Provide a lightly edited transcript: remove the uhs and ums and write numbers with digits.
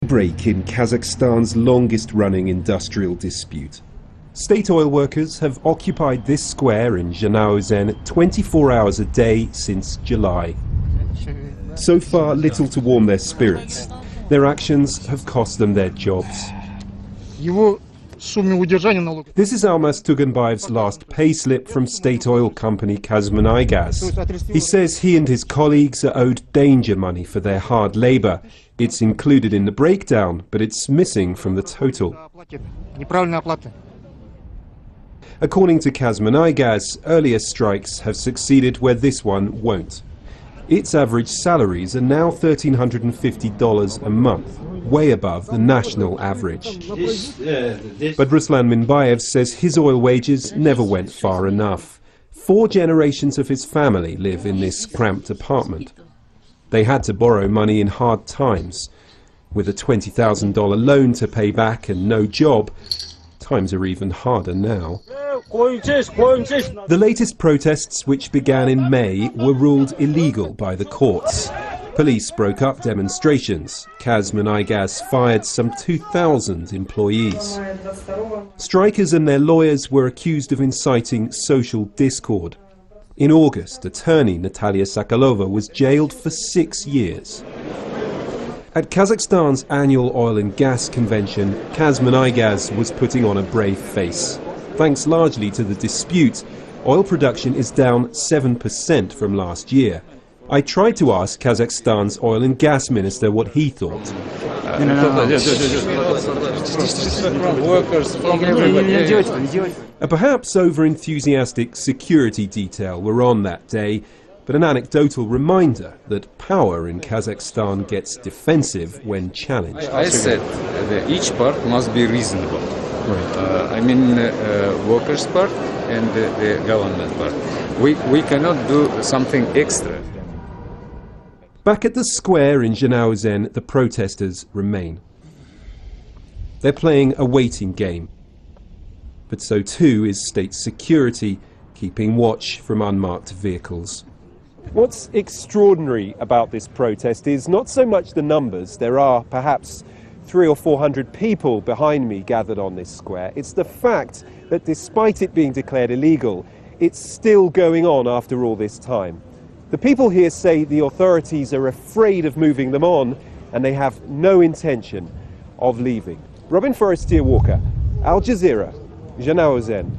Break in Kazakhstan's longest-running industrial dispute. State oil workers have occupied this square in Zhanaozen 24 hours a day since July. So far, little to warm their spirits. Their actions have cost them their jobs. This is Almas Tuganbayev's last payslip from state oil company Qazaxıstanda. He says he and his colleagues are owed danger money for their hard labour. It's included in the breakdown, but it's missing from the total. According to Qazaxıstanda, earlier strikes have succeeded where this one won't. Its average salaries are now $1,350 a month, way above the national average. But Ruslan Minbayev says his oil wages never went far enough. 4 generations of his family live in this cramped apartment. They had to borrow money in hard times. With a $20,000 loan to pay back and no job, times are even harder now. The latest protests, which began in May, were ruled illegal by the courts. Police broke up demonstrations. Qazaxıstanda fired some 2,000 employees. Strikers and their lawyers were accused of inciting social discord. In August, attorney Natalia Sokolova was jailed for 6 years. At Kazakhstan's annual oil and gas convention, Qazaxıstanda was putting on a brave face. Thanks largely to the dispute, oil production is down 7% from last year. I tried to ask Kazakhstan's oil and gas minister what he thought. A perhaps over-enthusiastic security detail were on that day, but an anecdotal reminder that power in Kazakhstan gets defensive when challenged. I said that each part must be reasonable. Right. I mean workers' part and the government part. We cannot do something extra. Back at the square in Zhanaozen, the protesters remain. They're playing a waiting game. But so too is state security, keeping watch from unmarked vehicles. What's extraordinary about this protest is not so much the numbers. There are perhaps 300 or 400 people behind me gathered on this square. It's the fact that despite it being declared illegal, it's still going on after all this time. The people here say the authorities are afraid of moving them on and they have no intention of leaving. Robin Forrestier Walker, Al Jazeera, Zhanaozen.